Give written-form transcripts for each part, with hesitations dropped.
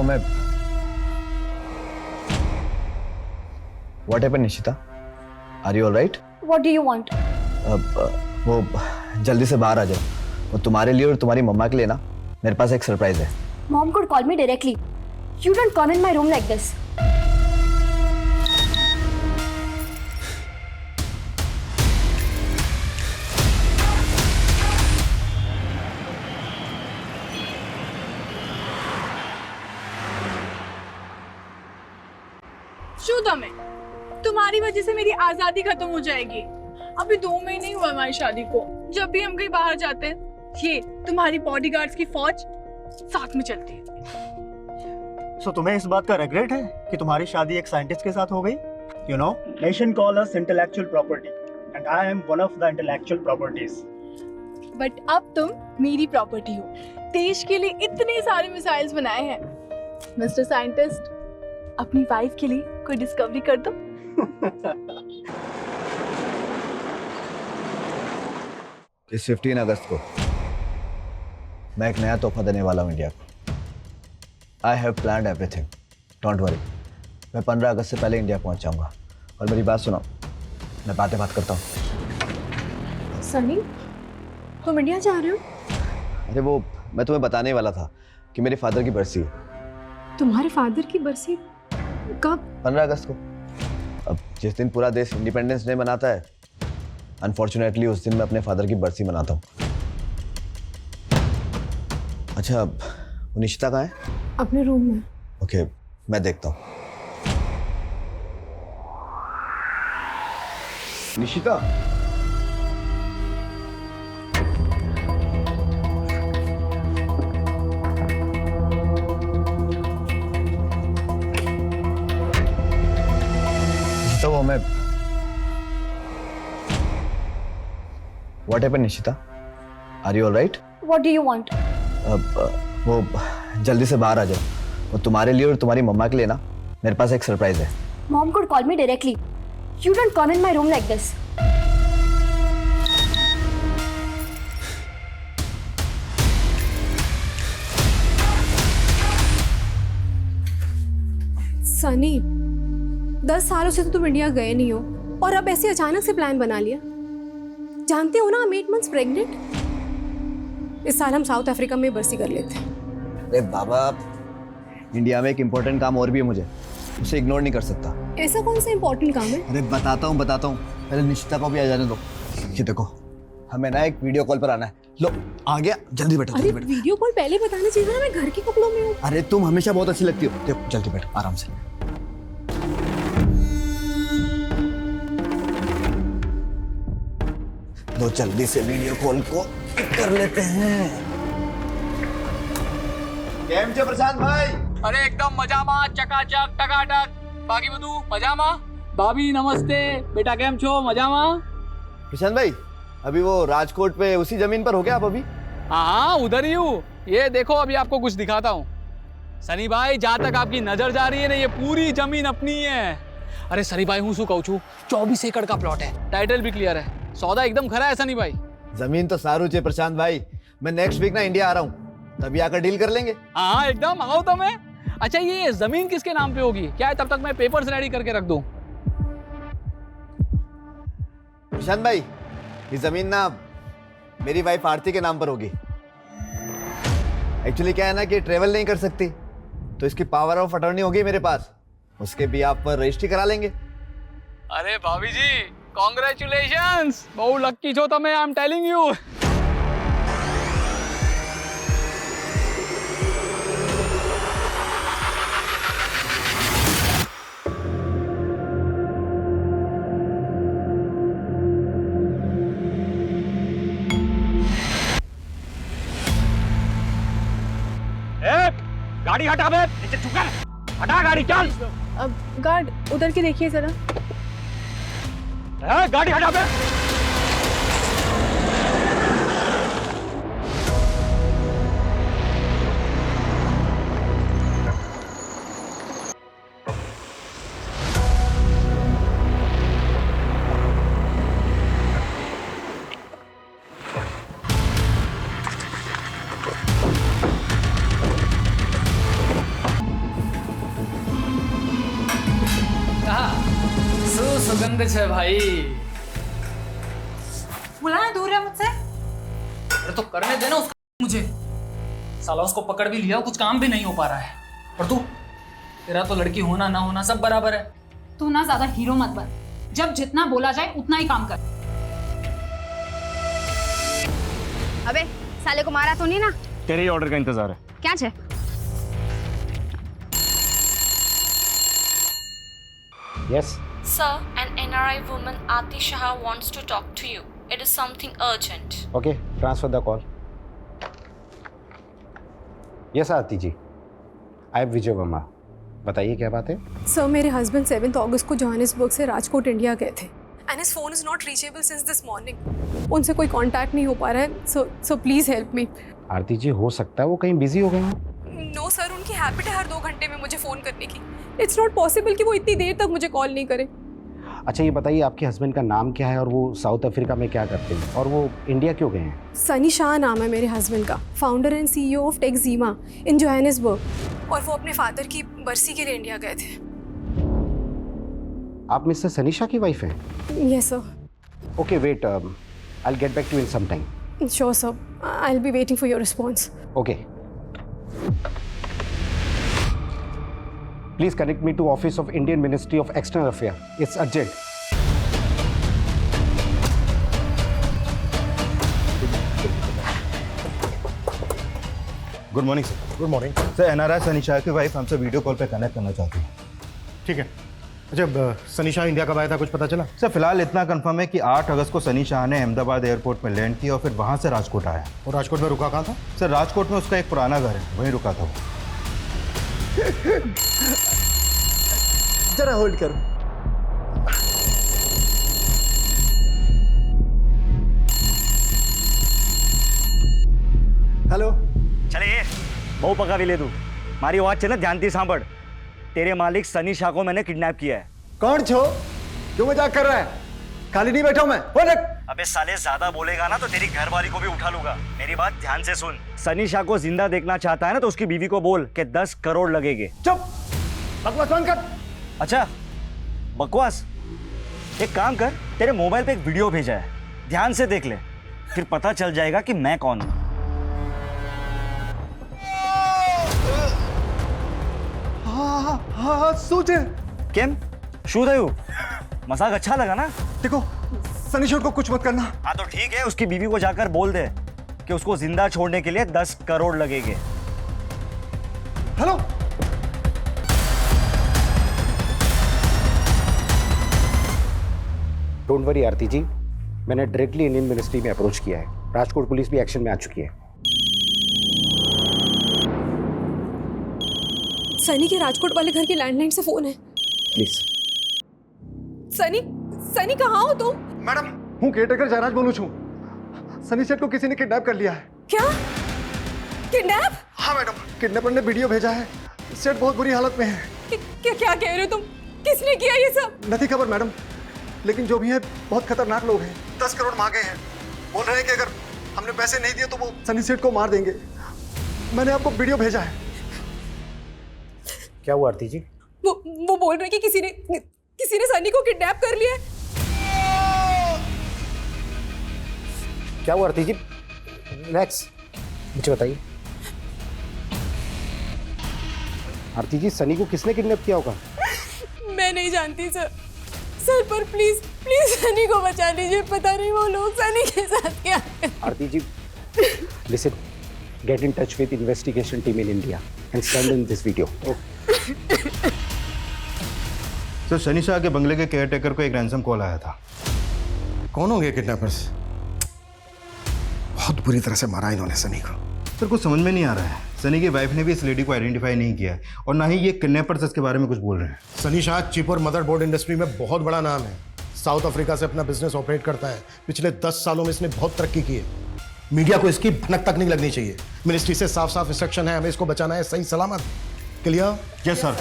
मैं What happened, Nishita? Are you all right? What do you want? वो जल्दी से बाहर आ जाओ। वो तुम्हारे लिए और तुम्हारी मम्मा के लिए ना मेरे पास एक सरप्राइज है। Mom could call me directly. You don't come in my room like this. शू तुम्हें? तुम्हारी वजह से मेरी आजादी खत्म हो जाएगी। अभी 2 महीने ही हुआ हमारी शादी को। जब भी हम कहीं बाहर जाते हैं, ये तुम्हारी बॉडीगार्ड्स की फौज साथ में चलती है। सो तुम्हें इस बात का रिग्रेट है कि तुम्हारी शादी एक साइंटिस्ट के साथ हो गई? You know, nation call us intellectual property and I am one of the intellectual properties. But अब तुम मेरी प्रॉपर्टी हो। देश के लिए इतने सारे मिसाइल्स बनाए हैं। मिस्टर साइंटिस्ट, अपनी वाइफ के लिए कोई डिस्कवरी कर दो। इस 15 अगस्त को मैं एक नया तोहफा देने वाला हूँ इंडिया को। I have planned everything, don't worry. मैं 15 अगस्त से पहले इंडिया पहुँच जाऊँगा। और मेरी बात सुनो, मैं बात करता हूँ। सनी, तुम इंडिया जा रहे हो? अरे वो मैं तुम्हें बताने वाला था कि मेरे फादर की बरसी है। तुम्हारे फादर की बरसी कब? 15 अगस्त को। अब जिस दिन पूरा देश इंडिपेंडेंस डे मनाता है, अनफॉर्चुनेटली उस दिन मैं अपने फादर की बरसी मनाता हूँ। अच्छा, वो निशिता कहाँ है? अपने रूम में। ओके, मैं देखता हूँ। निशिता, तो वो मैं What happened, Nishita? Are you all right? What do you want? वो जल्दी से बाहर आ जाओ। वो तुम्हारे लिए और तुम्हारी मम्मा के लिए ना मेरे पास एक सरप्राइज है। Mom could call me directly. You don't come in my room like this. Sunny, 10 सालों से तो तुम इंडिया गए नहीं हो और अब ऐसे अचानक से प्लान बना लिया। जानते हो ना, I'm 8 months प्रेग्नेंट। इस साल हम साउथ अफ्रीका में बरसी कर लेते हैं। अरे बाबा, इंडिया में एक इम्पोर्टेंट काम और भी है मुझे, उसे इग्नोर नहीं कर सकता। ऐसा कौन सा इम्पोर्टेंट काम है? अरे बताता हूँ। पहले निशिता को भी आ जाने दो। ये देखो, हमें ना एक वीडियो कॉल पर आना है। लो, आ गया। जल्दी बैठो, अरे जल्दी बैठो। वीडियो कॉल पहले बताना चाहिए ना, मैं घर के कपड़ों में हूँ। अरे तुम हमेशा बहुत अच्छी लगती हो। देखो, जल्दी बैठो, आराम से। लो, जल्दी से वीडियो कॉल को कर लेते हैं। केम छे प्रशांत भाई? अरे एकदम मजामा, चकाचक, टकाटक। बाकी बधु मजामा? भाभी नमस्ते। बेटा केम छो? मजामा? प्रशांत भाई, अभी वो राजकोट पे उसी जमीन पर हो गया आप अभी? हाँ, उधर ही हूँ। ये देखो, अभी आपको कुछ दिखाता हूँ। सनी भाई, जहाँ तक आपकी नजर जा रही है ना, ये पूरी जमीन अपनी है। अरे सनी भाई, हूँ कहूँ छू, 24 एकड़ का प्लॉट है। टाइटल भी क्लियर है। सौदा एकदम खरा है सनी भाई। जमीन तो सारू छे प्रशांत भाई। मैं नेक्स्ट वीक ना इंडिया आ रहा हूँ, तभी आकर डील कर लेंगे। हाँ एकदम, आओ तो मैं। अच्छा, ये जमीन किसके नाम पे होगी? क्या है, तब तक मैं पेपर्स रेडी करके रख दूं। प्रशांत भाई, ये जमीन ना मेरी वाइफ आरती के नाम पर होगी। एक्चुअली क्या है ना कि ट्रेवल नहीं कर सकती, तो इसकी पावर ऑफ अटॉर्नी होगी मेरे पास। उसके भी आप पर रजिस्ट्री करा लेंगे। अरे भाभी जी, कॉन्ग्रेचुलेशंस। बहुत लक्की छो तमे, आई एम टेलिंग यू। गाड़ी हटा बे, नीचे झुका। हटा गाड़ी, चल। अब गार्ड उधर की देखिए जरा। गाड़ी हटा बे। सुगंध छे भाई। बुलाना दूर है मुझसे। अरे तो करने देना उसको मुझे। साला उसको पकड़ भी लिया, कुछ काम भी नहीं हो पा रहा है। और तू, तेरा तो लड़की होना ना होना सब बराबर है। तू ना ज्यादा हीरो मत बन। जब जितना बोला जाए उतना ही काम कर। अबे साले को मारा तो नहीं ना? तेरे ही ऑर्डर का इंतजार है। क्या छे? Yes Sir, an NRI woman Aati Shah wants to talk to you. It is something urgent. Okay, transfer the call. Yes Aarti ji, I am Vijay Verma. बताइए क्या बात है? सर मेरे हस्बैंड 7 अगस्त को जोहानिसबर्ग से राजकोट इंडिया गए थे and his phone is not reachable since this morning. उनसे कोई कांटेक्ट नहीं हो पा रहा है। So please help me. आरती जी, हो सकता है वो कहीं बिजी हो गए हों। नो सर, उनकी हैबिट है हर 2 घंटे में मुझे फ़ोन करने की। इट्स नॉट पॉसिबल कि वो इतनी देर तक मुझे कॉल नहीं करे। अच्छा ये बताइए, आपके हस्बैंड का नाम क्या है और वो साउथ अफ्रीका में क्या करते हैं और वो इंडिया क्यों गए हैं? सनी शाह नाम है मेरे हस्बैंड का, फाउंडर एंड CEO ऑफ टेक्जीमा इन जोहानिसबर्ग, और वो अपने फादर की बरसी के लिए इंडिया गए थे। आप मिस्टर सनी शाह की वाइफ हैं? Yes sir. Okay wait, I will get back to in some time. Sure sir, I will be waiting for your response. Okay, please connect me to office of Indian ministry of external affair. It's urgent. Good morning sir. Good morning. Sir NRI Sunny Shah की wife हमसे video call पे connect करना चाहती है। ठीक है। अच्छा, Sunny Shah India कब आया था, कुछ पता चला? सर फिलहाल इतना कंफर्म है कि 8 अगस्त को सनी शाह ने अहमदाबाद एयरपोर्ट में लैंड किया और फिर वहाँ से राजकोट आया। और राजकोट में रुका कहाँ था? सर राजकोट में उसका एक पुराना घर है, वहीं रुका था वो। जरा होल्ड करो। हेलो। चले બહુ પકાવી લે તું મારી વાત છે ને ધ્યાનથી સાંભળ तेरे मालिक सनी शाह को मैंने किडनैप किया है। कौन छो? क्यों मजाक कर रहा है? खाली नहीं बैठा हूं मैं। अबे साले ज्यादा बोलेगा ना तो तेरी घरवाली को भी उठा लूंगा। मेरी बात ध्यान से सुन। सनी शाह को जिंदा देखना चाहता है ना तो उसकी बीवी को बोल कि 10 करोड़ लगेंगे। चुप, बकवास बंद कर। अच्छा बकवास, एक काम कर, तेरे मोबाइल पे एक वीडियो भेजा है, ध्यान से देख ले, फिर पता चल जाएगा कि मैं कौन हूं। हाँ, सोचे केम शू थयु? मजाक अच्छा लगा ना? देखो, सनी शाह को कुछ मत करना। हाँ तो ठीक है, उसकी बीवी को जाकर बोल दे कि उसको जिंदा छोड़ने के लिए 10 करोड़ लगेंगे। हेलो। डोंट वरी आरती जी, मैंने डायरेक्टली इंडियन मिनिस्ट्री में अप्रोच किया है। राजकोट पुलिस भी एक्शन में आ चुकी है। सनी के राजकोट वाले घर के लैंडलाइन से फोन है। प्लीज। सनी कहाँ हो तुम? मैडम, हूँ केयरटेकर जयराज बोलूँ छू। सनी सेठ को किसी ने किडनैप कर लिया है। क्या? किडनैप? हाँ मैडम, किडनैपर ने वीडियो भेजा है। सेठ बहुत बुरी हालत में है। क्या कह रहे हो तुम? किसने किया ये सब? नहीं खबर मैडम, लेकिन जो भी है बहुत खतरनाक लोग हैं। 10 करोड़ मांगे हैं। बोल रहे हैं कि अगर हमने पैसे नहीं दिए तो वो सनी सेठ को मार देंगे। मैंने आपको वीडियो भेजा है। क्या हुआ आरती जी? वो बोल रहे कि किसी ने सनी को किडनैप कर लिया है। क्या हुआ आरती जी? रिलैक्स, मुझे बताइए। आरती जी, सनी को किसने किडनैप किया होगा? मैं नहीं जानती सर, पर प्लीज सनी को बचा लीजिए। पता नहीं वो लोग सनी के साथ क्या। आरती जी, listen, get in touch with investigation team in India and send in this video. Sir Sunny Shah के बंगले के केयरटेकर को एक रैंसम कॉल आया था। कौन होंगे किडनैपर्स? बहुत बुरी तरह से मारा इन्होंने सनी को। सर कुछ समझ में नहीं आ रहा है। सनी की वाइफ ने भी इस लेडी को आइडेंटिफाई नहीं किया है और ना ही ये किडनैपर्स इसके बारे में कुछ बोल रहे हैं। सनी शाह चिप और मदरबोर्ड इंडस्ट्री में बहुत बड़ा नाम है। साउथ अफ्रीका से अपना बिजनेस ऑपरेट करता है। पिछले 10 सालों में इसने बहुत तरक्की की है। मीडिया को इसकी भनक तक नहीं लगनी चाहिए। मिनिस्ट्री से साफ साफ इंस्ट्रक्शन है, हमें इसको बचाना है सही सलामत। क्लियर? Yes sir.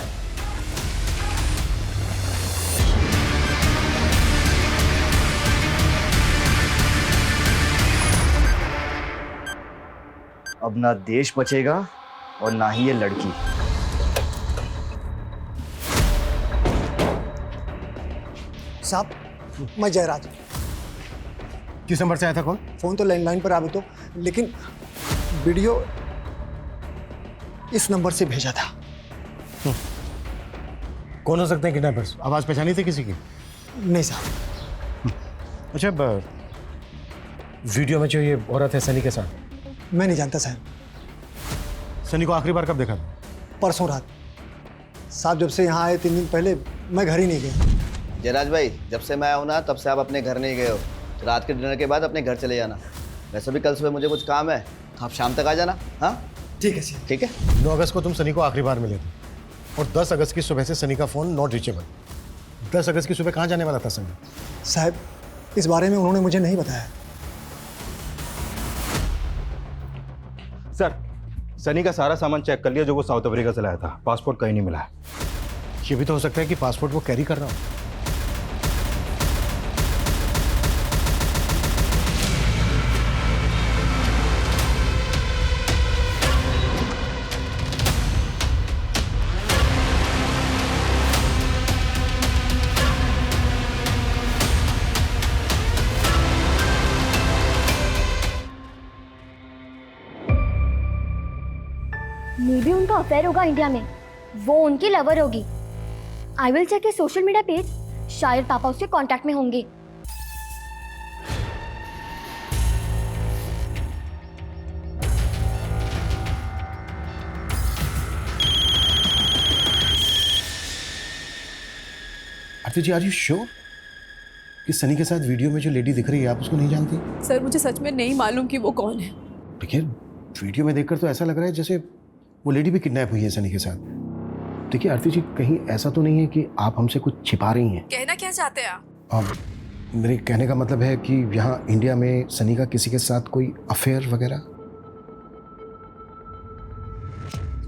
अब ना देश बचेगा और ना ही ये लड़की। साहब मैं जयराज। किस नंबर से आया था कॉल? फ़ोन तो लैंडलाइन पर आवे तो, लेकिन वीडियो इस नंबर से भेजा था। कौन हो सकते हैं किडनैपर्स? आवाज़ पहचानी थी किसी की? नहीं साहब। अच्छा, वीडियो में जो ये औरत है सनी के साथ, मैं नहीं जानता साहब। सनी को आखिरी बार कब देखा? परसों रात साहब, जब से यहाँ आए 3 दिन पहले मैं घर ही नहीं गया। जयराज भाई, जब से मैं आया हूं ना तब से आप अपने घर नहीं गए हो। तो रात के डिनर के बाद अपने घर चले जाना। वैसे भी कल सुबह मुझे कुछ काम है, तो आप शाम तक आ जाना। हाँ ठीक है सर। ठीक है। 9 अगस्त को तुम सनी को आखिरी बार मिले थे और 10 अगस्त की सुबह से सनी का फ़ोन नॉट रीचेबल। 10 अगस्त की सुबह कहाँ जाने वाला था सनी? साहब इस बारे में उन्होंने मुझे नहीं बताया। सर, सनी का सारा सामान चेक कर लिया जो वो साउथ अफ्रीका से लाया था। पासपोर्ट कहीं नहीं मिला है। ये भी तो हो सकता है कि पासपोर्ट वो कैरी कर रहा हो। मे भी उनका अफेयर होगा इंडिया में, वो उनकी लवर होगी। I will check social media page, शायद पापा उसके कांटेक्ट में होंगे। Aarti ji, are you sure कि सनी के साथ वीडियो में जो लेडी दिख रही है आप उसको नहीं जानती? सर मुझे सच में नहीं मालूम कि वो कौन है। देखिए, वीडियो में देखकर तो ऐसा लग रहा है जैसे वो लेडी भी किडनैप हुई है सनी के साथ। देखिए आरती जी, कहीं ऐसा तो नहीं है कि आप हमसे कुछ छिपा रही हैं? कहना क्या चाहते हैं आप? मेरे कहने का मतलब है कि यहाँ इंडिया में सनी का किसी के साथ कोई अफेयर वगैरह?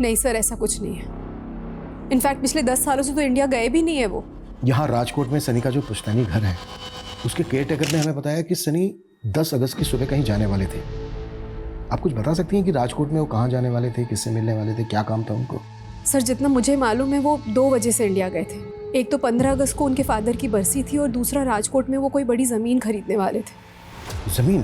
नहीं सर, ऐसा कुछ नहीं है। इनफैक्ट पिछले 10 सालों से तो इंडिया गए भी नहीं है वो। यहाँ राजकोट में सनी का जो पुश्तैनी घर है, उसके केयरटेकर ने हमें बताया कि सनी 10 अगस्त की सुबह कहीं जाने वाले थे। आप कुछ बता सकती हैं कि राजकोट में वो कहाँ जाने वाले थे, किससे मिलने वाले थे, क्या काम था उनको? सर जितना मुझे मालूम है वो 2 वजह से इंडिया गए थे। एक तो 15 अगस्त को उनके फादर की बरसी थी और दूसरा राजकोट में वो कोई बड़ी ज़मीन खरीदने वाले थे। ज़मीन?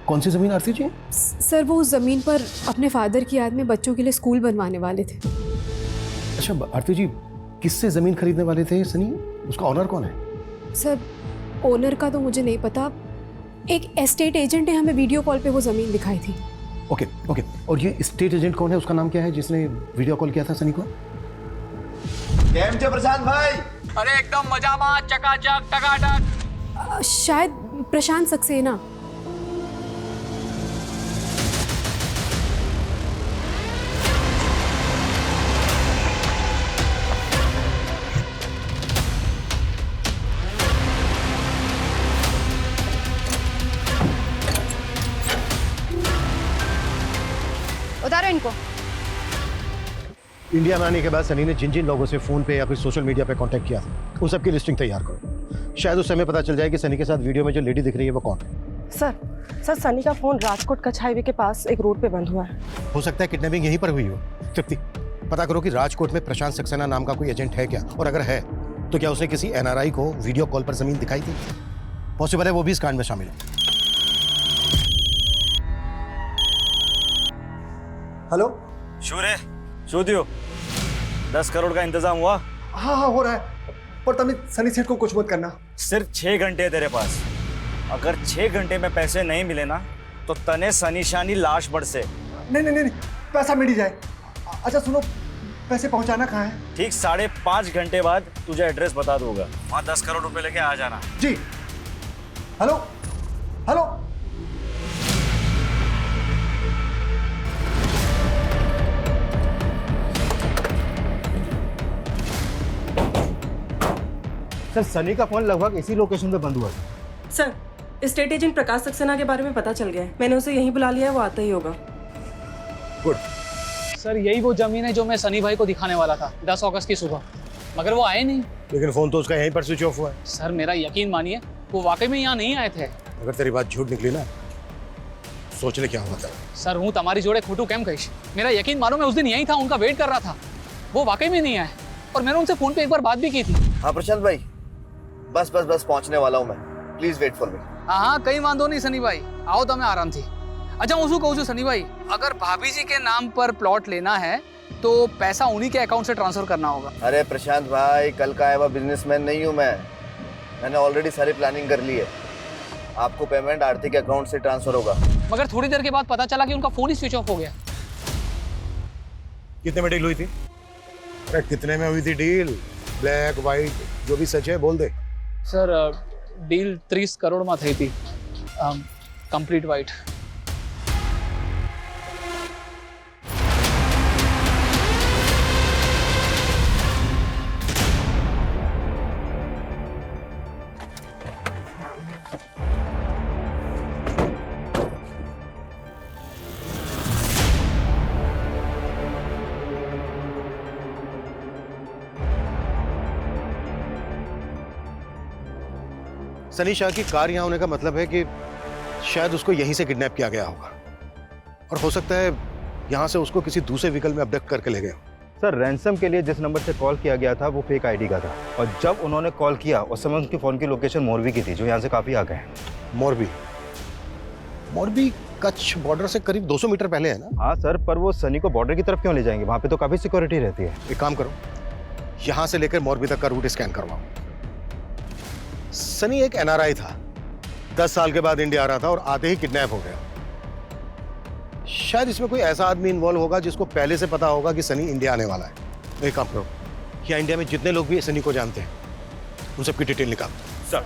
कौन सी ज़मीन आरती जी? सर वो उस ज़मीन पर अपने फादर की याद में बच्चों के लिए स्कूल बनवाने वाले थे। अच्छा आरती जी, किससे ज़मीन खरीदने वाले थे सनी? उसका ऑनर कौन है? सर ओनर का तो मुझे नहीं पता। एक एस्टेट एजेंट ने हमें वीडियो कॉल पे वो ज़मीन दिखाई थी। ओके ओके, और ये स्टेट एजेंट कौन है, उसका नाम क्या है जिसने वीडियो कॉल किया था सनी को? केम छे प्रशांत भाई? अरे एकदम मजा में, चकाचक टकाटक। शायद प्रशांत सक्सेना। उतारो इनको। इंडिया में आने के बाद सनी ने जिन जिन लोगों से फ़ोन पे या फिर सोशल मीडिया पे कांटेक्ट किया था, उन सबकी लिस्टिंग तैयार करो। शायद उस समय पता चल जाए कि सनी के साथ वीडियो में जो लेडी दिख रही है वो कौन है। सर सनी का फ़ोन राजकोट कच्छ हाईवे के पास एक रोड पे बंद हुआ है। हो सकता है किडनैपिंग यहीं पर हुई हो। तृप्ति, पता करो कि राजकोट में प्रशांत सक्सेना नाम का कोई एजेंट है क्या, और अगर है तो क्या उसने किसी NRI को वीडियो कॉल पर ज़मीन दिखाई थी? पॉसिबल है वो भी इस कांड में शामिल है। हेलो शूरे, शूदियो, 10 करोड़ का इंतजाम हुआ? हाँ हो रहा है, पर तमिल सनी सेठ को कुछ मत करना। सिर्फ 6 घंटे है तेरे पास। अगर 6 घंटे में पैसे नहीं मिले ना तो तने सनीशानी लाश बढ़ से। नहीं, पैसा मिल ही जाए। अच्छा सुनो, पैसे पहुंचाना कहाँ है? ठीक 5.5 घंटे बाद तुझे एड्रेस बता दूंगा, वहाँ 10 करोड़ रुपए लेके आ जाना। जी। हेलो हेलो, सर, सनी का फोन लगभग इसी लोकेशन पे बंद हुआ था। सर स्टेट एजेंट प्रकाश सक्सेना के बारे में पता चल गया है। मैंने उसे यहीं बुला लिया है, वो आता ही होगा। गुड। सर यही वो जमीन है जो मैं सनी भाई को दिखाने वाला था 10 अगस्त की सुबह, मगर वो आए नहीं। लेकिन फ़ोन तो उसका यहीं पर स्विच ऑफ हुआ है। सर मेरा यकीन मानिए, वो वाकई में यहाँ नहीं आए थे। अगर तेरी बात झूठ निकली ना, सोच ले क्या हुआ था। सर हूँ तुम्हारी जोड़े खोटू कैम कहिश, मेरा यकीन मानो मैं उस दिन यहीं था, उनका वेट कर रहा था। वो वाकई में नहीं आए और मैंने उनसे फ़ोन पे एक बार बात भी की थी। हाँ प्रशांत भाई, बस बस बस पहुंचने वाला हूं मैं, प्लीज वेट फॉर मी। हाँ कहीं वांधो नहीं सनी भाई, आओ તમે આરામથી। अच्छा હું શું કહું છું સની भाई, अगर भाभी जी के नाम पर प्लॉट लेना है तो पैसा उन्हीं के अकाउंट से ट्रांसफर करना होगा। अरे प्रशांत भाई, कल का आया हुआ बिजनेसमैन नहीं हूं मैंने ऑलरेडी सारी प्लानिंग कर ली है। आपको पेमेंट आरती के अकाउंट से ट्रांसफर होगा। मगर थोड़ी देर के बाद पता चला कि उनका फोन ही स्विच ऑफ हो गया। कितने में डील हुई थी? अरे कितने में हुई थी डील? ब्लैक व्हाइट जो भी सच है बोल दे। सर डील 30 करोड़ में थी थी, कंप्लीट वाइट। सनी शाह की कार यहाँ होने का मतलब है कि शायद उसको यहीं से किडनैप किया गया होगा, और हो सकता है यहाँ से उसको किसी दूसरे व्हीकल में अबडक्ट करके ले गए हो। सर रैंसम के लिए जिस नंबर से कॉल किया गया था वो फेक आईडी का था, और जब उन्होंने कॉल किया उस समय उनकी फ़ोन की लोकेशन मोरबी की थी, जो यहाँ से काफ़ी आगे है। मोरबी कच्छ बॉर्डर से करीब 200 मीटर पहले है ना? हाँ सर, पर वो सनी को बॉर्डर की तरफ क्यों ले जाएंगे? वहाँ पे तो काफ़ी सिक्योरिटी रहती है। एक काम करो, यहाँ से लेकर मोरबी तक का रूट स्कैन करवाओ। सनी एक एनआरआई था, 10 साल के बाद इंडिया आ रहा था और आते ही किडनैप हो गया। शायद इसमें कोई ऐसा आदमी इन्वॉल्व होगा जिसको पहले से पता होगा कि सनी इंडिया आने वाला है। एक काम करो, यहाँ इंडिया में जितने लोग भी सनी को जानते हैं उन सबकी डिटेल निकालो। सर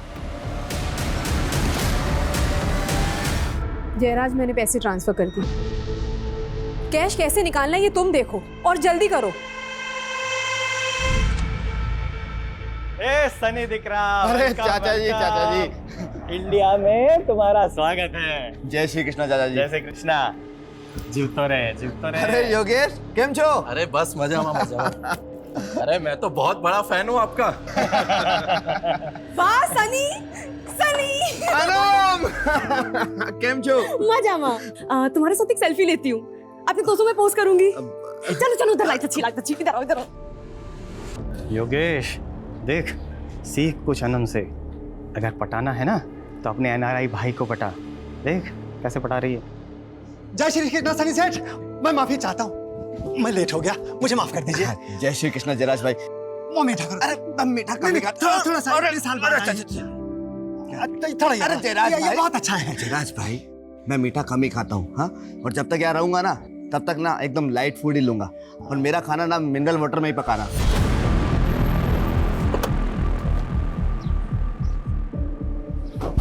जयराज, मैंने पैसे ट्रांसफर कर दिए। कैश कैसे निकालना है ये तुम देखो और जल्दी करो। ए सनी दिख रहा। अरे चाचा जी इंडिया में तुम्हारा स्वागत है। जय श्री कृष्णा चाचा जी। जय श्री कृष्णा। जीवतो रहे। अरे योगेश केम छो? अरे बस मजा मजा। अरे मैं तो बहुत बड़ा फैन हूँ आपका। वाह सनी, सनी केम छो? मजामा। तुम्हारे साथ एक सेल्फी लेती हूँ, अपने दोस्तों में पोस्ट करूंगी। चलो चलो, उधर लाइट अच्छी इधर आओ। योगेश देख, सीख कुछ अनम से। अगर पटाना है ना तो अपने एनआरआई भाई को पटा। देख कैसे पटा रही है। जय श्री कृष्णा सनी सेठ, मैं माफी चाहता हूँ, मैं लेट हो गया, मुझे माफ कर दीजिए। जय श्री कृष्णा जयराज भाई। वो मीठा करो। अरे दम मीठा करेगा, थोड़ा सा। अरे साल बाद थोड़ा अरे जयराज ये बहुत अच्छा है। जयराज भाई, मैं मीठा कम ही खाता हूँ, हाँ, और जब तक यहाँ रहूंगा ना तब तक ना एकदम लाइट फूड ही लूंगा, और मेरा खाना ना मिनरल वाटर में ही पकाना।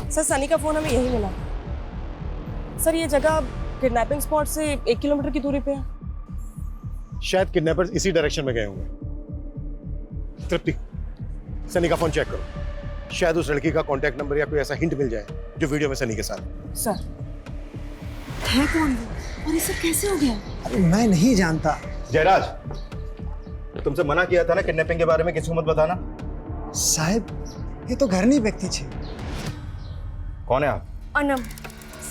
सर सनी का फोन हमें यही मिला। सर ये जगह किडनैपिंग स्पॉट से 1 किलोमीटर की दूरी पे है। शायद किडनैपर्स इसी डायरेक्शन में गए होंगे। तृप्ति, सनी का फोन चेक करो, शायद उस लड़की का कांटेक्ट नंबर या कोई ऐसा हिंट मिल जाए जो वीडियो में सनी के साथ। सर है कौन वो और ये सब कैसे हो गया? अरे मैं नहीं जानता। जयराज, तुमसे मना किया था ना किडनैपिंग के बारे में किसी को मत बताना। साहब ये तो घरनी व्यक्ति छे। कौन है आप? अनम,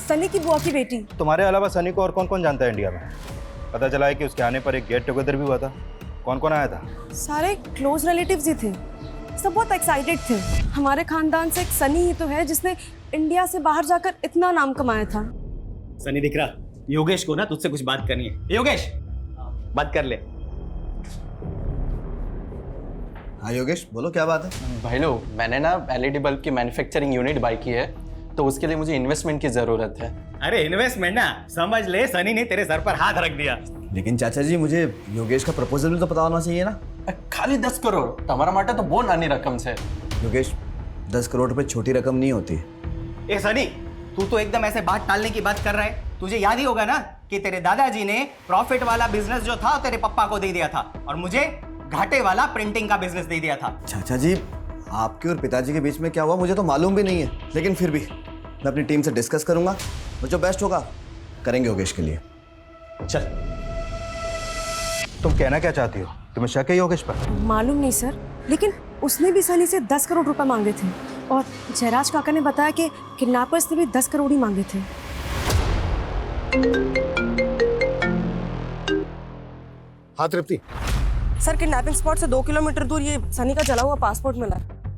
सनी की बुआ की बेटी। तुम्हारे अलावा सनी को और कौन कौन जानता है इंडिया में? पता चला है कि उसके आने पर एक गेट टुगेदर भी हुआ था। कौन कौन आया था? सारे क्लोज रिलेटिव्स ही थे, सब बहुत एक्साइटेड थे। हमारे खानदान से एक सनी ही तो है जिसने इंडिया से बाहर जाकर इतना नाम कमाया था। सनी दिख रहा। योगेश को ना तुझसे कुछ बात करनी है। योगेश बात कर ले। हाँ योगेश बोलो, क्या बात है? भाई लोग, मैंने ना एलईडी बल्ब की मैन्युफैक्चरिंग यूनिट बाय की है, तो उसके लिए मुझे इन्वेस्टमेंट की जरूरत है। अरे इन्वेस्टमेंट ना समझ ले, सनी ने तेरे सर पर हाथ रख दिया। लेकिन चाचा जी मुझे योगेश का प्रपोजल भी तो पता होना चाहिए ना। खाली 10 करोड़ तुम्हारा माटे तो बहुत नानी रकम से। योगेश 10 करोड़ रुपए छोटी रकम नहीं होती। ए सनी, तू तो एकदम ऐसे बात टालने की बात कर रहा है। तुझे याद ही होगा ना कि तेरे दादाजी ने प्रॉफिट वाला बिजनेस जो था तेरे पापा को दे दिया था, और मुझे घाटे वाला प्रिंटिंग का बिजनेस दे दिया था। चाचा जी आपके और पिताजी के बीच में क्या हुआ मुझे तो मालूम भी नहीं है, लेकिन फिर भी मैं अपनी टीम से डिस्कस करूंगा और जो बेस्ट होगा करेंगे योगेश के लिए। चल। तुम कहना क्या चाहती हो? तुम्हें शक है योगेश पर? मालूम नहीं सर, लेकिन उसने भी सनी से 10 करोड़ रुपए मांगे थे, और जयराज काका ने बताया कि किडनैपर्स ने भी 10 करोड़ ही मांगे थे। हाँ तृप्ति। सर किडनैपिंग स्पॉट से 2 किलोमीटर दूर ये सनी का जला हुआ पासपोर्ट मिला।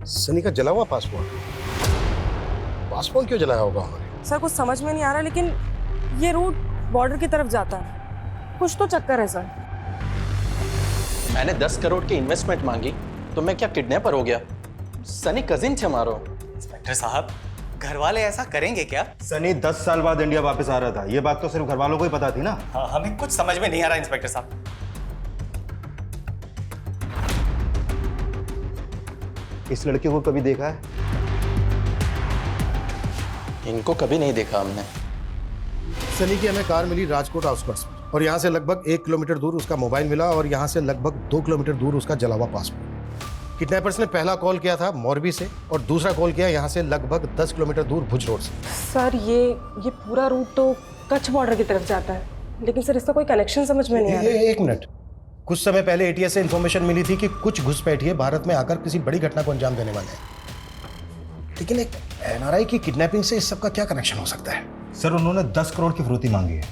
सनी का जला हुआ पासपोर्ट? पासपोर्ट क्यों जलाया होगा उन्होंने? सर कुछ समझ में नहीं आ रहा, लेकिन ये रूट बॉर्डर की तरफ जाता है। कुछ तो चक्कर है सर। मैंने 10 करोड़ की इन्वेस्टमेंट मांगी तो मैं क्या किडनैपर हो गया? सनी कजिन थे हमारो। इंस्पेक्टर साहब, घर वाले ऐसा करेंगे क्या? सनी 10 साल बाद इंडिया वापस आ रहा था, ये बात तो सिर्फ घर वालों को ही पता थी ना। हाँ, हमें कुछ समझ में नहीं आ रहा इंस्पेक्टर साहब। इस लड़के को कभी देखा है? इनको कभी नहीं देखा हमने। सनी की हमें कार मिली राजकोट आउटस्कर्ट्स में, और यहाँ से लगभग 1 किलोमीटर दूर उसका मोबाइल मिला, और यहाँ से लगभग 2 किलोमीटर दूर उसका जला हुआ पासपोर्ट। किडनैपर्स ने पहला कॉल किया था मोरबी से, और दूसरा कॉल किया यहाँ से लगभग 10 किलोमीटर दूर भुज रोड से। सर ये पूरा रूट तो कच्छ बॉर्डर की तरफ जाता है, लेकिन सर इसका कोई कनेक्शन समझ में नहीं आ रहा। एक मिनट, कुछ समय पहले एटीएस से इंफॉर्मेशन मिली थी कि कुछ घुसपैठिए भारत में आकर किसी बड़ी घटना को अंजाम देने वाले हैं, लेकिन एक एनआरआई की किडनैपिंग से इस सब का क्या कनेक्शन हो सकता है? सर उन्होंने 10 करोड़ की फिरौती मांगी है।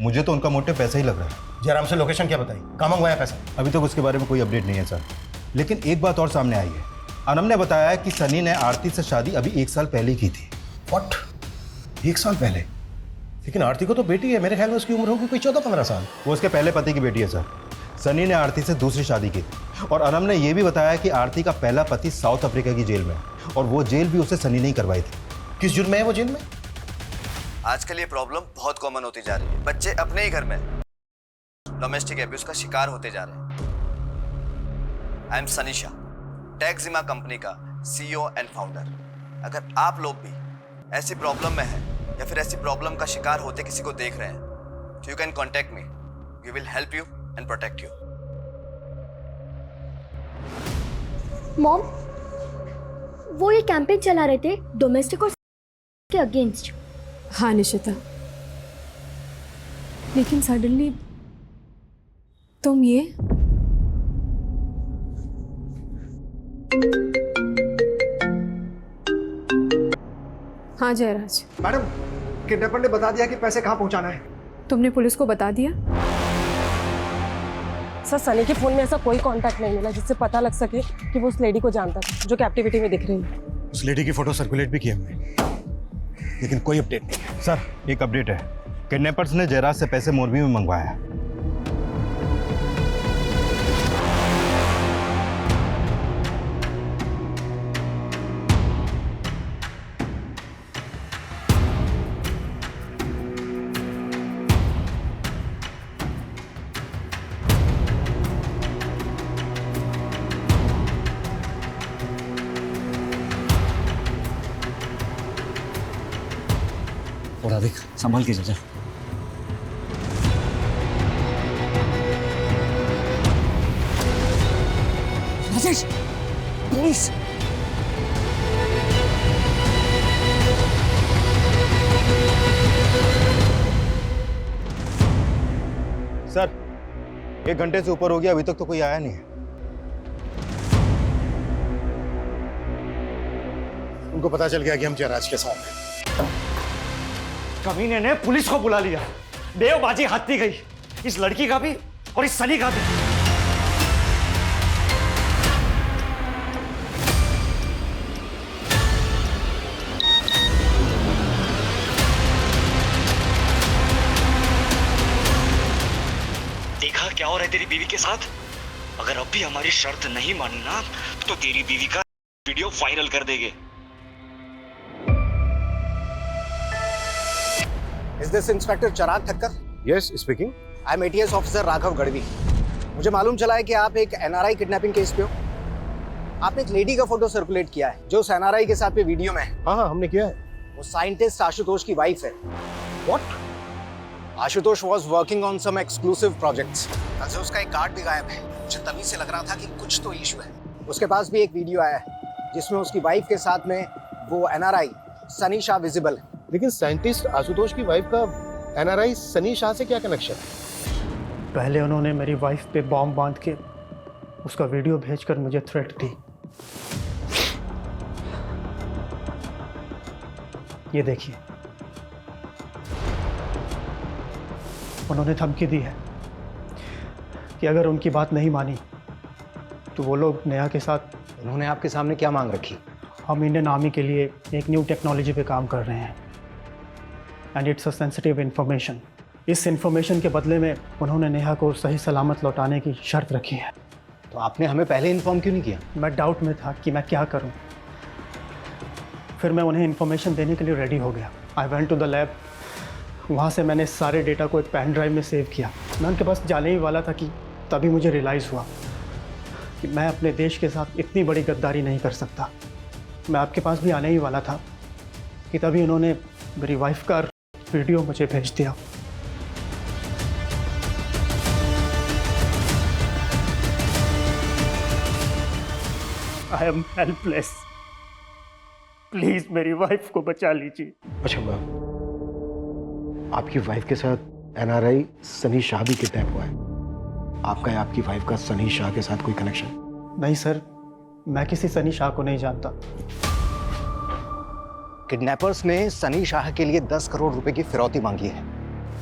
मुझे तो उनका मोटिव पैसा ही लग रहा है। जयराम से लोकेशन क्या बताई, कहाँ मंगवाया पैसा? अभी तक उसके बारे में कोई अपडेट नहीं है सर, लेकिन एक बात और सामने आई है। अनम ने बताया है कि सनी ने आरती से शादी अभी 1 साल पहले की थी। व्हाट? 1 साल पहले? लेकिन आरती को तो बेटी है, मेरे ख्याल में उसकी उम्र होगी कोई 14-15 साल। वो उसके पहले पति की बेटी है सर। सनी ने आरती से दूसरी शादी की थी, और अनम ने यह भी बताया कि आरती का पहला पति साउथ अफ्रीका की जेल में है, और वो जेल भी उसे सनी ने ही करवाई थी। किस जुर्म में है वो जेल में? आजकल ये प्रॉब्लम बहुत कॉमन होती जा रही है। बच्चे अपने ही घर में डोमेस्टिक एब्यूज का शिकार होते जा रहे हैं। आई एम सनी शाह, टैक्सिमा कंपनी का CEO एंड फाउंडर। अगर आप लोग भी ऐसी प्रॉब्लम में हैं या फिर ऐसी प्रॉब्लम का शिकार होते किसी को देख रहे हैं, तो you can contact me. We will help you and protect you. Mom, वो ये कैंपेन चला रहे थे डोमेस्टिक और के अगेंस्ट। हाँ निशिता, लेकिन सडनली तुम ये हाँ जयराज, मैडम किडनैपर ने बता दिया कि पैसे कहाँ पहुँचाना है। तुमने पुलिस को बता दिया? सर सनी के फोन में ऐसा कोई कांटेक्ट नहीं मिला जिससे पता लग सके कि वो उस लेडी को जानता था जो कैप्टिविटी में दिख रही है। उस लेडी की फोटो सर्कुलेट भी की हमने, लेकिन कोई अपडेट नहीं है। सर एक अपडेट है, किडनैपर्स ने जयराज से पैसे मोरबी में मंगवाए हैं। और देख, संभाल के जा। राजेश, प्लीज। सर 1 घंटे से ऊपर हो गया, अभी तक तो कोई आया नहीं है। उनको पता चल गया कि हम जयराज के साथ हैं। कमीने ने पुलिस को बुला लिया। देवबाजी हाथी गई, इस लड़की का भी और इस सनी का भी। देखा क्या हो रहा है तेरी बीवी के साथ? अगर अब भी हमारी शर्त नहीं मानी ना तो तेरी बीवी का वीडियो वायरल कर देंगे। Is this Inspector Chirag Thakkar? Yes, speaking. I'm ATS officer Raghav Gadhvi. मुझे मालूम चला है कि आप एक NRI किडनैपिंग केस पे हो। आपने एक लेडी का फोटो सर्कुलेट किया है जो उस NRI के साथ पे वीडियो में है। हाँ हमने किया है। वो साइंटिस्ट आशुतोष की वाइफ है। What? Ashutosh was working on some exclusive projects। कल से उसका एक कार्ड भी गायब है। मुझे तभी से लग रहा था कि कुछ तो इशू है। उसके पास भी एक वीडियो आया है जिसमें उसकी वाइफ के साथ में वो NRI सनी शाह विजिबल है। लेकिन साइंटिस्ट आशुतोष की वाइफ का एनआरआई सनी शाह से क्या कनेक्शन? पहले उन्होंने मेरी वाइफ पे बॉम्ब बांध के उसका वीडियो भेजकर मुझे थ्रेट दी। ये देखिए, उन्होंने धमकी दी है कि अगर उनकी बात नहीं मानी तो वो लोग नेहा के साथ उन्होंने आपके सामने क्या मांग रखी? हम इंडियन आर्मी के लिए एक न्यू टेक्नोलॉजी पे काम कर रहे हैं and it's a sensitive information. इस इन्फॉर्मेशन के बदले में उन्होंने नेहा को सही सलामत लौटाने की शर्त रखी है। तो आपने हमें पहले इन्फॉर्म क्यों नहीं किया? मैं डाउट में था कि मैं क्या करूं। फिर मैं उन्हें इन्फॉर्मेशन देने के लिए रेडी हो गया। I went to the lab. वहाँ से मैंने सारे डेटा को एक पेन ड्राइव में सेव किया। मैं उनके पास जाने ही वाला था कि तभी मुझे रियलाइज़ हुआ कि मैं अपने देश के साथ इतनी बड़ी गद्दारी नहीं कर सकता। मैं आपके पास भी आने ही वाला था कि तभी उन्होंने मेरी वाइफ का वीडियो मुझे भेज दिया। I am helpless. प्लीज मेरी वाइफ को बचा लीजिए। अच्छा मैम, आपकी वाइफ के साथ एनआरआई सनी शाह भी किडनैप हुआ है। आपका या आपकी वाइफ का सनी शाह के साथ कोई कनेक्शन? नहीं सर, मैं किसी सनी शाह को नहीं जानता। किडनैपर्स ने सनी शाह के लिए 10 करोड़ रुपए की फिरौती मांगी है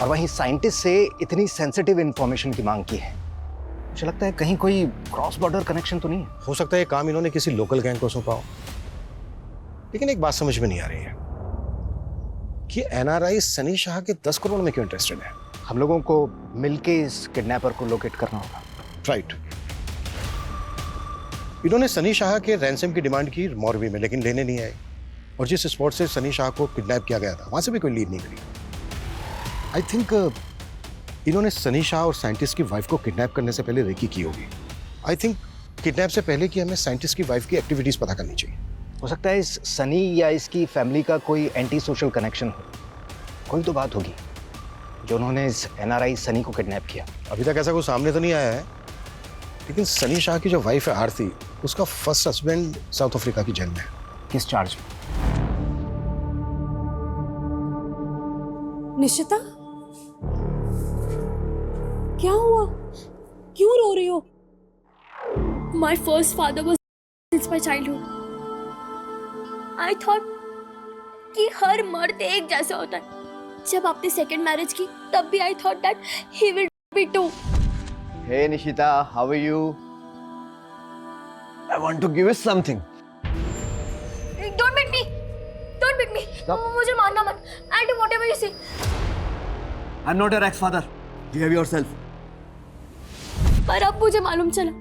और वहीं साइंटिस्ट से इतनी सेंसिटिव इंफॉर्मेशन की मांग की है। मुझे लगता है कहीं कोई क्रॉस बॉर्डर कनेक्शन तो नहीं है। हो सकता है ये काम इन्होंने किसी लोकल गैंग को सौंपा हो। लेकिन एक बात समझ में नहीं आ रही है कि एनआरआई सनी शाह के 10 करोड़ में क्यों इंटरेस्टेड है। हम लोगों को मिलके इस किडनैपर को लोकेट करना होगा। राइट। इन्होंने सनी शाह के रैंसम की डिमांड की मॉरबी में, लेकिन लेने नहीं आए। और जिस स्पॉट से सनी शाह को किडनैप किया गया था वहां से भी कोई लीड नहीं करी। आई थिंक इन्होंने सनी शाह और साइंटिस्ट की वाइफ को किडनैप करने से पहले रेकी की होगी। आई थिंक किडनैप से पहले कि हमें साइंटिस्ट की वाइफ की एक्टिविटीज पता करनी चाहिए। हो सकता है इस सनी या इसकी फैमिली का कोई एंटी सोशल कनेक्शन हो। कोई तो बात होगी जो उन्होंने इस एनआरआई सनी को किडनैप किया। अभी तक ऐसा कोई सामने तो नहीं आया है, लेकिन सनी शाह की जो वाइफ है आरती, उसका फर्स्ट हस्बैंड साउथ अफ्रीका की जेल में है। किस चार्ज में? निशिता, क्या हुआ? क्यों रो रही हो? My first father was since my childhood. I thought कि हर मर्द एक जैसा होता है। जब आपने सेकंड मैरिज की तब भी I thought that he will be too. Hey Nishita, how are you? I want to give you something. Don't beat me. Don't beat me. मुझे मारना मत. I'll do whatever you say. I'm not your ex-father. Behave yourself. पर अब मुझे मालूम चला.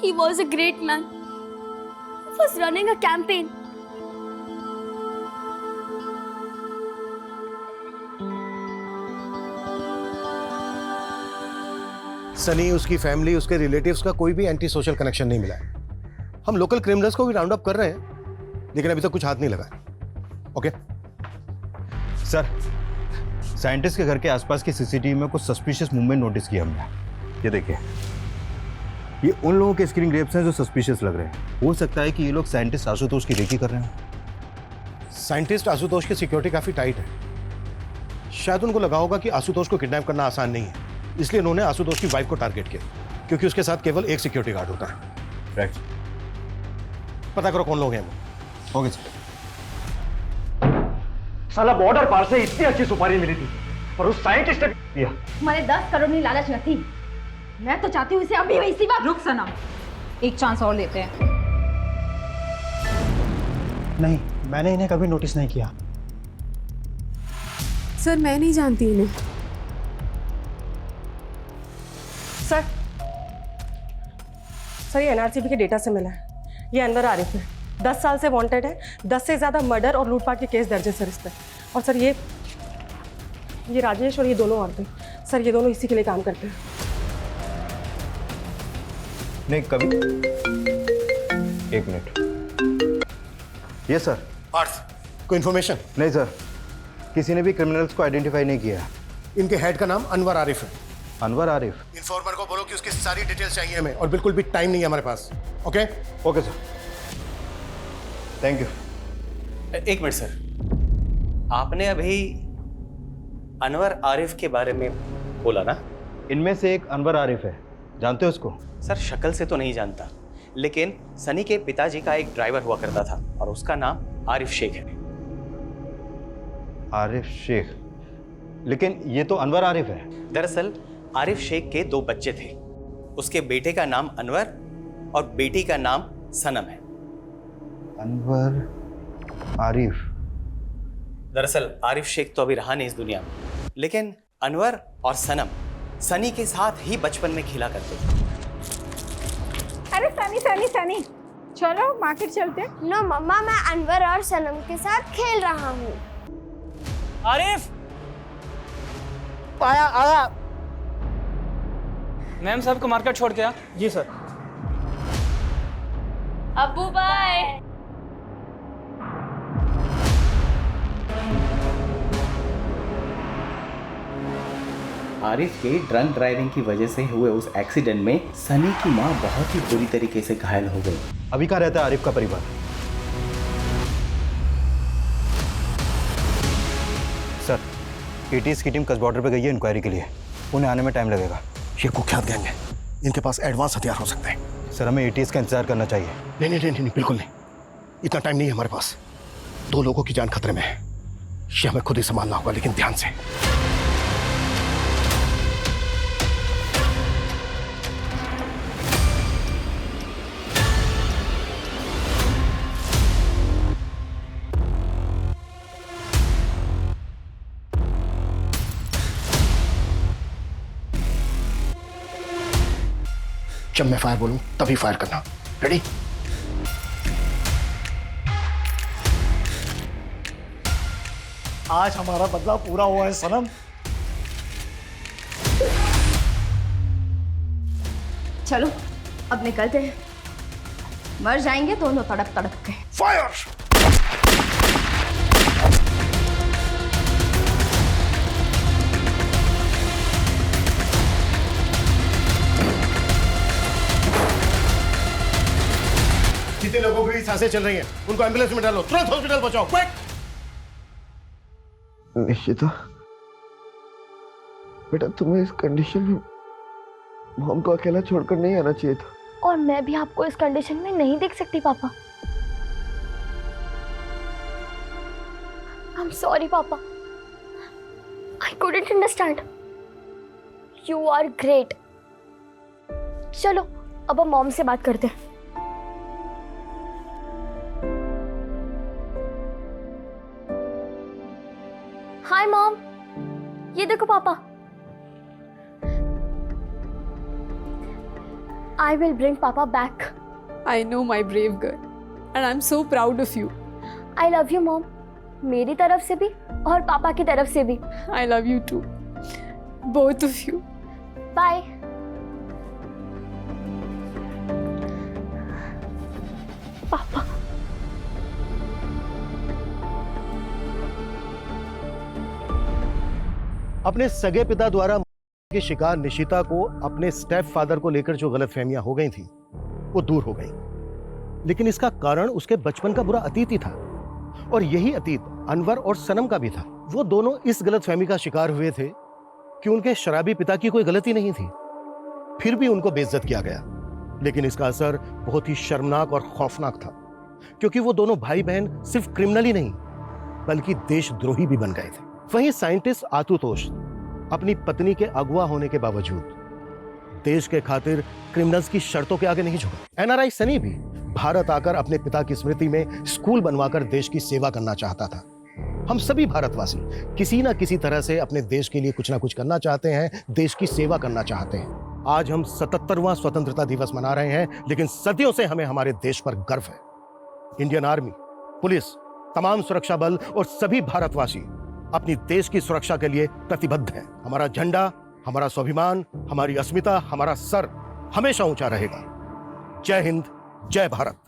He was a great man. He was running a campaign. Sunny, उसकी family, उसके रिलेटिव्स का कोई भी एंटी सोशल कनेक्शन नहीं मिला है। हम लोकल क्रिमिनल्स को भी राउंड अप कर रहे हैं, लेकिन अभी तक कुछ हाथ नहीं लगा। ओके सर, साइंटिस्ट के घर के आसपास की सीसीटीवी में कुछ सस्पिशियस मूवमेंट नोटिस किया हमने। ये देखिए, ये उन लोगों के स्क्रीन ग्रेप्स हैं जो सस्पिशियस लग रहे हैं। हो सकता है कि ये लोग साइंटिस्ट आशुतोष की रेकी कर रहे हैं। साइंटिस्ट आशुतोष की सिक्योरिटी काफी टाइट है। शायद उनको लगा होगा कि आशुतोष को किडनैप करना आसान नहीं है, इसलिए उन्होंने आशुतोष की वाइफ को टारगेट किया, क्योंकि उसके साथ केवल एक सिक्योरिटी गार्ड होता है। राइट। पता करो कौन लोग हैं वो। Okay sir. साला बॉर्डर पार से इतनी अच्छी सुपारी मिली थी पर उस साइंटिस्ट ने दिया। मैंने 10 करोड़ की लालच न थी। मैं तो चाहती हूँ इसे अभी इसी वक्त। रुक सनम, एक चांस और लेते हैं। नहीं, मैंने इन्हें कभी नोटिस नहीं किया। सर, मैं नहीं जानती इन्हें। सर ये एनआरसीबी के डेटा से मिला है। ये अनवर आरिफ है, 10 साल से वांटेड है। 10 से ज़्यादा मर्डर और लूटपाट के केस दर्ज है सर इस पर। और सर ये राजेश और ये दोनों औरतें, सर ये दोनों इसी के लिए काम करते हैं। नहीं, कभी। एक मिनट। ये सर। पार्थ, कोई इन्फॉर्मेशन? नहीं सर, किसी ने भी क्रिमिनल्स को आइडेंटिफाई नहीं किया। इनके हेड का नाम अनवर आरिफ है। अनवर आरिफ? इन्फॉर्मर को बोलो कि उसकी सारी डिटेल्स चाहिए हमें, और बिल्कुल भी टाइम नहीं है हमारे पास। Okay? Okay sir, thank you. एक मिनट सर, आपने अभी अनवर आरिफ के बारे में बोला ना? इनमें से एक अनवर आरिफ है, जानते हो उसको? सर शक्ल से तो नहीं जानता, लेकिन सनी के पिताजी का एक ड्राइवर हुआ करता था और उसका नाम आरिफ शेख है। आरिफ शेख? लेकिन ये तो अनवर आरिफ है। दरअसल आरिफ शेख के 2 बच्चे थे। उसके बेटे का नाम अनवर और बेटी का नाम सनम है। अनवर आरिफ। दरअसल आरिफ शेख तो अभी रहा नहीं इस दुनिया में, लेकिन अनवर और सनम सनी के साथ ही बचपन में खेला करते थे। अरे सनी सनी सनी, चलो मार्केट चलते हैं। नो मम्मा, मैं अनवर और सनम के साथ खेल रहा हूँ। आरिफ, आया आया। मैम साहब को मार्केट छोड़ के आ। जी सर। अब्बू बाय। आरिफ के ड्रंक ड्राइविंग की वजह से हुए उस एक्सीडेंट में सनी की मां बहुत ही बुरी तरीके से घायल हो गई। अभी कहाँ रहता है आरिफ का परिवार? सर, एटीएस की टीम कस बॉर्डर पे गई है इंक्वायरी के लिए। उन्हें आने में टाइम लगेगा। ये कुख्यात गैंग है, इनके पास एडवांस हथियार हो सकते हैं। सर, हमें एटीएस का इंतजार करना चाहिए। नहीं नहीं नहीं नहीं, बिल्कुल नहीं, इतना टाइम नहीं है हमारे पास। 2 लोगों की जान खतरे में है, ये हमें खुद ही संभालना होगा, लेकिन ध्यान से। जब मैं फायर बोलूं तभी फायर करना। रेडी? आज हमारा बदला पूरा हुआ है सनम। चलो अब निकलते हैं, मर जाएंगे दोनों तड़प तड़प के। फायर! जितने लोगों की सांसें चल रही हैं, उनको एम्बुलेंस में डालो, तुरंत हॉस्पिटल पहुंचाओ, क्विक! निशिता, बेटा तुम्हें इस कंडीशन में मॉम को अकेला छोड़कर नहीं आना चाहिए था। और मैं भी आपको इस कंडीशन में नहीं देख सकती पापा। I'm sorry पापा, I couldn't understand. You are great. चलो अब हम मॉम से बात करते हैं। हाय मॉम, ये देखो पापा। I will bring Papa back. I know, my brave girl, and I'm so proud of you. I love you mom. मेरी तरफ से भी और पापा की तरफ से भी। I love you too, both of you. Bye. पापा। अपने सगे पिता द्वारा की शिकार निशिता को अपने स्टेप फादर को लेकर जो गलतफहमियां हो गई थी वो दूर हो गई, लेकिन इसका कारण उसके बचपन का बुरा अतीत ही था। और यही अतीत अनवर और सनम का भी था। वो दोनों इस गलतफहमी का शिकार हुए थे कि उनके शराबी पिता की कोई गलती नहीं थी, फिर भी उनको बेइज्जत किया गया। लेकिन इसका असर बहुत ही शर्मनाक और खौफनाक था, क्योंकि वो दोनों भाई बहन सिर्फ क्रिमिनल ही नहीं बल्कि देशद्रोही भी बन गए थे। वहीं साइंटिस्ट आशुतोष अपनी पत्नी के अगवा होने के बावजूद देश के खातिर क्रिमिनल्स की शर्तों के आगे नहीं झुका। एनआरआई सनी भी भारत आकर अपने पिता की स्मृति में स्कूल बनवाकर देश की सेवा करना चाहता था। हम सभी भारतवासी किसी ना किसी तरह से अपने देश के लिए कुछ ना कुछ करना चाहते हैं, देश की सेवा करना चाहते हैं। आज हम 77वां स्वतंत्रता दिवस मना रहे हैं, लेकिन सदियों से हमें हमारे देश पर गर्व है। इंडियन आर्मी, पुलिस, तमाम सुरक्षा बल और सभी भारतवासी अपनी देश की सुरक्षा के लिए प्रतिबद्ध हैं। हमारा झंडा, हमारा स्वाभिमान, हमारी अस्मिता, हमारा सर हमेशा ऊंचा रहेगा। जय हिंद, जय भारत।